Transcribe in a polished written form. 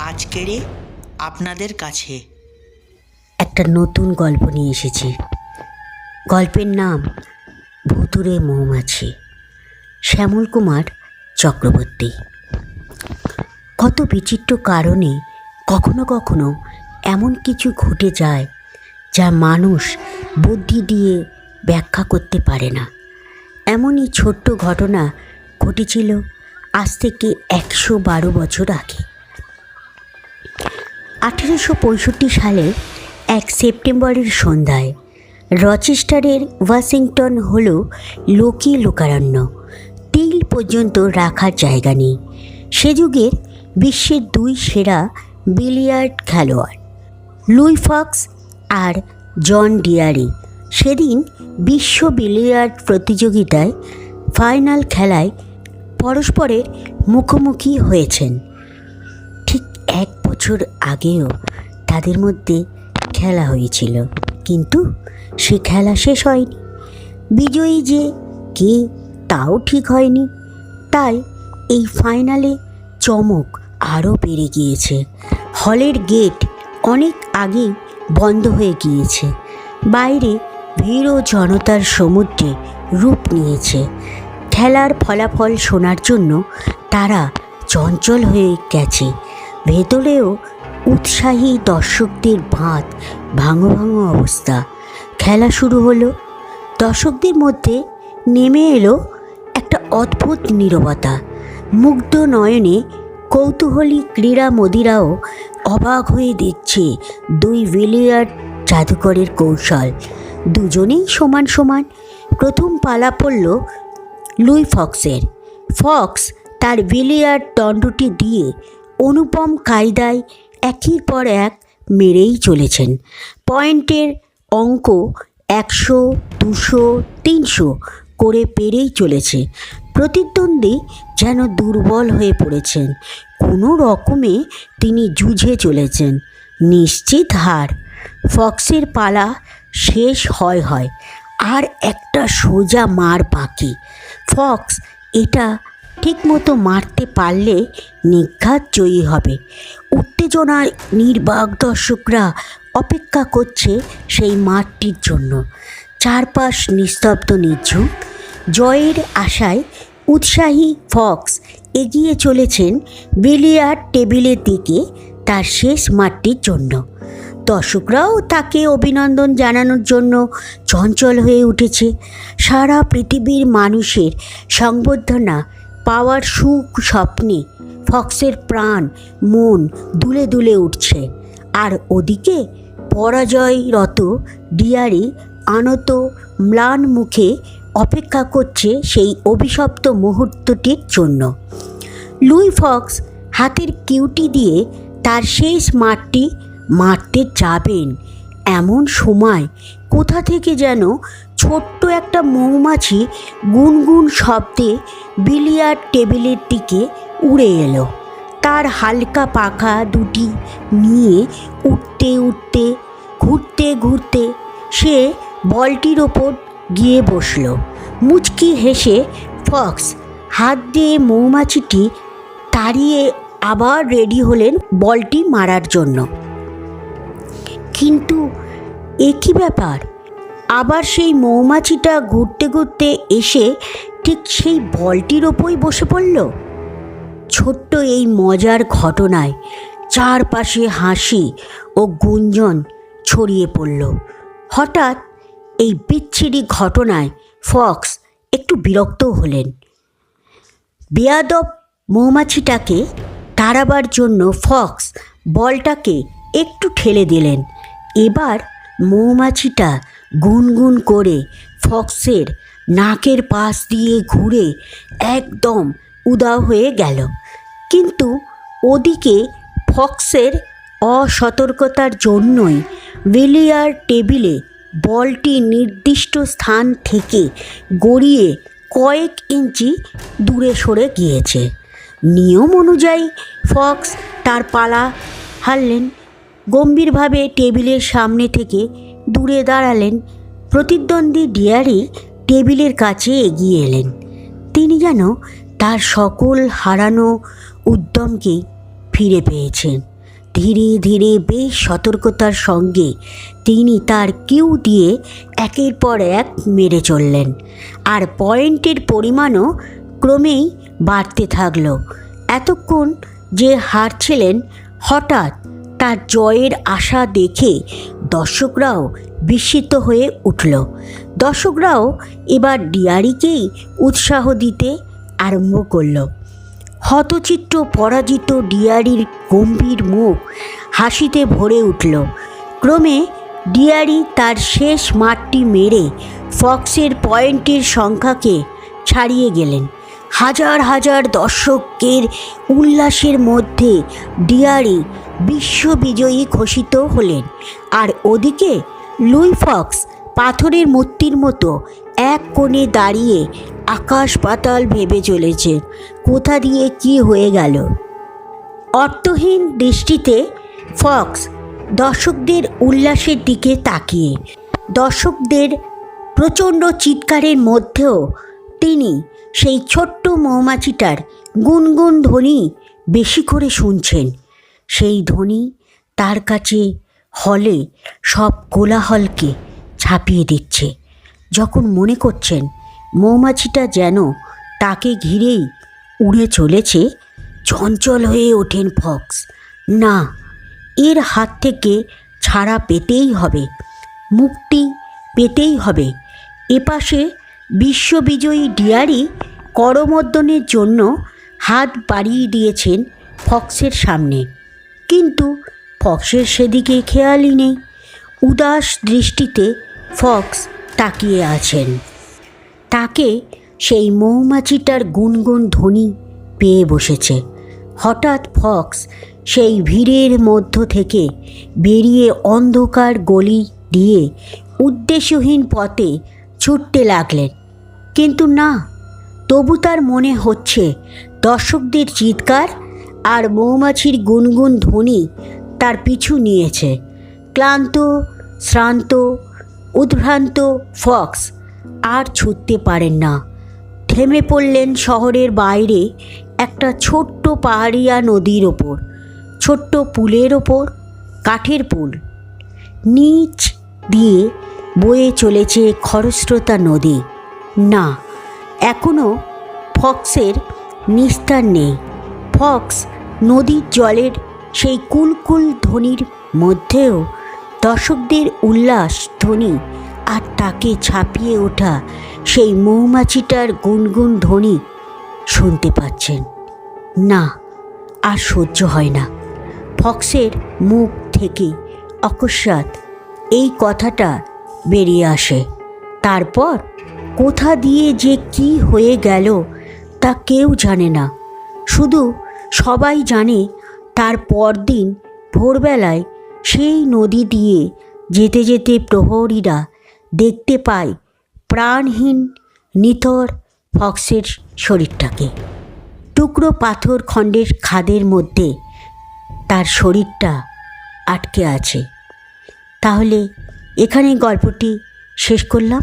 আজকেরই আপনাদের কাছে একটা নতুন গল্প নিয়ে এসেছি। গল্পের নাম ভুতুড়ে মৌমাছি, শ্যামল কুমার চক্রবর্তী। কত বিচিত্র কারণে কখনো কখনো এমন কিছু ঘটে যায় যা মানুষ বুদ্ধি দিয়ে ব্যাখ্যা করতে পারে না। এমনই ছোট্ট ঘটনা ঘটেছিল আজ থেকে 112 বছর আগে। 1865 সালে 1 সেপ্টেম্বরের সন্ধ্যায় রচেস্টারের ওয়াশিংটন হল লোকি লোকারণ্য। তিল পর্যন্ত রাখার জায়গা নেই। সে যুগের বিশ্বের 2 সেরা বিলিয়ার্ড খেলোয়াড় লুই ফক্স আর জন ডিয়ারি সেদিন বিশ্ব বিলিয়ার্ড প্রতিযোগিতায় ফাইনাল খেলায় পরস্পরের মুখোমুখি হয়েছেন। ঠিক 1 বছর আগেও তাদের মধ্যে খেলা হয়েছিল, কিন্তু সে খেলা শেষ হয়নি। বিজয়ী যে কে তাও ঠিক হয়নি। তাই এই ফাইনালে চমক আরও বেড়ে গিয়েছে। হলের গেট অনেক আগেই বন্ধ হয়ে গিয়েছে। বাইরে ভিড় ও জনতার সমুদ্রে রূপ নিয়েছে। খেলার ফলাফল শোনার জন্য তারা চঞ্চল হয়ে গেছে। ভেতরেও উৎসাহী দর্শকদের বাঁধ ভাঙো ভাঙো অবস্থা। খেলা শুরু হলো। দর্শকদের মধ্যে নেমে এলো একটা অদ্ভুত নীরবতা। মুগ্ধ নয়নে কৌতূহলী ক্রীড়ামোদীরাও অবাক হয়ে দেখছে 2 বিলিয়ার্ড জাদুকরের কৌশল। দুজনেই সমান সমান। প্রথম পালা পড়ল লুই ফক্সের। ফক্স তার বিলিয়ার্ড দণ্ডটি দিয়ে অনুপম কায়দায় একের পর এক মেরেই চলেছেন। পয়েন্টের অঙ্ক 100, 200, 300 করে পেরেই চলেছে। প্রতিদ্বন্দ্বী যেন দুর্বল হয়ে পড়েছেন। কোনো রকমে তিনি যুঝে চলেছেন। নিশ্চিত হার। ফক্সের পালা শেষ হয় আর একটা সোজা মার বাকি। ফক্স এটা ঠিকমতো মারতে পারলে নির্ঘাত জয়ী হবে। উত্তেজনায় নির্বাক দর্শকরা অপেক্ষা করছে সেই মারটির জন্য। চারপাশ নিস্তব্ধ নির্ঝুম। জয়ের আশায় উৎসাহী ফক্স এগিয়ে চলেছেন বিলিয়ার্ড টেবিলের দিকে তার শেষ মারটির জন্য। দর্শকরাও তাকে অভিনন্দন জানানোর জন্য চঞ্চল হয়ে উঠেছে। সারা পৃথিবীর মানুষের সংবর্ধনা পাওয়ার সুখ স্বপ্নে ফক্সের প্রাণ মন দুলে দুলে উঠছে। আর ওদিকে পরাজয়রত ডিয়ারি আনত ম্লান মুখে অপেক্ষা করছে সেই অভিশপ্ত মুহূর্তটির জন্য। লুই ফক্স হাতের কিউটি দিয়ে তার শেষ মারটি মারতে যাবেন, এমন সময় কোথা থেকে যেন ছোট্ট একটা মৌমাছি গুনগুন শব্দে বিলিয়ার্ড টেবিলের দিকে উড়ে এলো। তার হালকা পাখা দুটি নিয়ে উঠতে উঠতে ঘুরতে ঘুরতে সে বলটির ওপর গিয়ে বসল। মুচকি হেসে ফক্স হাত দিয়ে মৌমাছিটি তাড়িয়ে আবার রেডি হলেন বলটি মারার জন্য। কিন্তু এ কী ব্যাপার! আবার সেই মৌমাছিটা ঘুরতে ঘুরতে এসে ঠিক সেই বলটির ওপরই বসে পড়ল। ছোট্ট এই মজার ঘটনায় চারপাশে হাসি ও গুঞ্জন ছড়িয়ে পড়ল। হঠাৎ এই বিচ্ছিরি ঘটনায় ফক্স একটু বিরক্ত হলেন। বেয়াদব মৌমাছিটাকে তাড়াবার জন্য ফক্স বলটাকে একটু ঠেলে দিলেন। এবার মৌমাছিটা গুনগুন করে ফক্সের নাকের পাশ দিয়ে ঘুরে একদম উধাও হয়ে গেল। কিন্তু ওদিকে ফক্সের অসতর্কতার জন্যই বিলিয়ার্ড টেবিলে বলটি নির্দিষ্ট স্থান থেকে গড়িয়ে কয়েক ইঞ্চি দূরে সরে গিয়েছে। নিয়ম অনুযায়ী ফক্স তার পালা হারলেন। গম্ভীরভাবে টেবিলের সামনে থেকে দূরে দাঁড়ালেন। প্রতিদ্বন্দ্বী ডিয়ারি টেবিলের কাছে এগিয়ে এলেন। তিনি যেন তার সকল হারানো উদ্যমকে ফিরে পেয়েছেন। ধীরে ধীরে বেশ সতর্কতার সঙ্গে তিনি তার কিউ দিয়ে একের পর এক মেরে চললেন, আর পয়েন্টের পরিমাণও ক্রমেই বাড়তে থাকলো। এতক্ষণ যে হারছিলেন, হঠাৎ তার জয়ের আশা দেখে দর্শকরাও বিস্মিত হয়ে উঠল। দর্শকরাও এবার ডিয়ারিকেই উৎসাহ দিতে আরম্ভ করল। হতচিত্ত পরাজিত ডিয়ারির গম্ভীর মুখ হাসিতে ভরে উঠল। ক্রমে ডিয়ারি তার শেষ মারটি মেরে ফক্সের পয়েন্টের সংখ্যাকে ছাড়িয়ে গেলেন। হাজার হাজার দর্শকের উল্লাসের মধ্যে ডিয়ারি বিশ্ববিজয়ী ঘোষিত হলেন। আর ওদিকে লুই ফক্স পাথরের মূর্তির মতো এক কোণে দাঁড়িয়ে আকাশ পাতাল ভেবে চলেছে কোথা দিয়ে কি হয়ে গেল। অর্থহীন দৃষ্টিতে ফক্স দর্শকদের উল্লাসের দিকে তাকিয়ে, দর্শকদের প্রচণ্ড চিৎকারের মধ্যেও তিনি সেই ছোট্ট মৌমাছিটার গুনগুন ধ্বনি বেশি করে শুনছেন। সেই ধ্বনি তার কাছে হলে সব কোলাহলকে ছাপিয়ে দিচ্ছে। যখন মনে করছেন মৌমাছিটা যেন তাকে ঘিরেই উড়ে চলেছে, চঞ্চল হয়ে ওঠেন ফক্স। না, এর হাত থেকে ছাড়া পেতেই হবে, মুক্তি পেতেই হবে। এপাশে বিশ্ববিজয়ী ডিয়ারি করমর্দনের জন্য হাত বাড়িয়ে দিয়েছেন ফক্সের সামনে, কিন্তু ফক্সের সেদিকে খেয়ালই নেই। উদাস দৃষ্টিতে ফক্স তাকিয়ে আছেন। তাকে সেই মৌমাছিটার গুনগুন ধ্বনি পেয়ে বসেছে। হঠাৎ ফক্স সেই ভিড়ের মধ্য থেকে বেরিয়ে অন্ধকার গলি দিয়ে উদ্দেশ্যহীন পথে ছুটতে লাগলেন। কিন্তু না, তবু তার মনে হচ্ছে দর্শকদের চিৎকার আর মৌমাছির গুনগুন ধ্বনি তার পিছু নিয়েছে। ক্লান্ত, শ্রান্ত, উদ্ভ্রান্ত ফক্স আর ছুটতে পারেন না। থেমে পড়লেন শহরের বাইরে একটা ছোট্ট পাহাড়িয়া নদীর ওপর, ছোট্ট পুলের ওপর, কাঠের পুল। নিচ দিয়ে বয়ে চলেছে খরস্রোতা নদী। না, এখনও ফক্সের নিস্তার নেই। ফক্স নদীর জলের সেই কুলকুল ধ্বনির মধ্যেও দর্শকদের উল্লাস ধ্বনি আর তাকে ছাপিয়ে ওঠা সেই মৌমাছিটার গুনগুন ধ্বনি শুনতে পাচ্ছেন। না, আর সহ্য হয় না। ফক্সের মুখ থেকে অকস্মাৎ এই কথাটা বেরিয়ে আসে। তারপর কোথা দিয়ে যে কি হয়ে গেল তা কেউ জানে না। শুধু সবাই জানে তার পরদিন ভোরবেলায় সেই নদী দিয়ে যেতে যেতে প্রহরীরা দেখতে পায় প্রাণহীন নিথর ফক্সের শরীরটাকে। টুকরো পাথর খণ্ডের খাদের মধ্যে তার শরীরটা আটকে আছে। তাহলে এখানেই গল্পটি শেষ করলাম।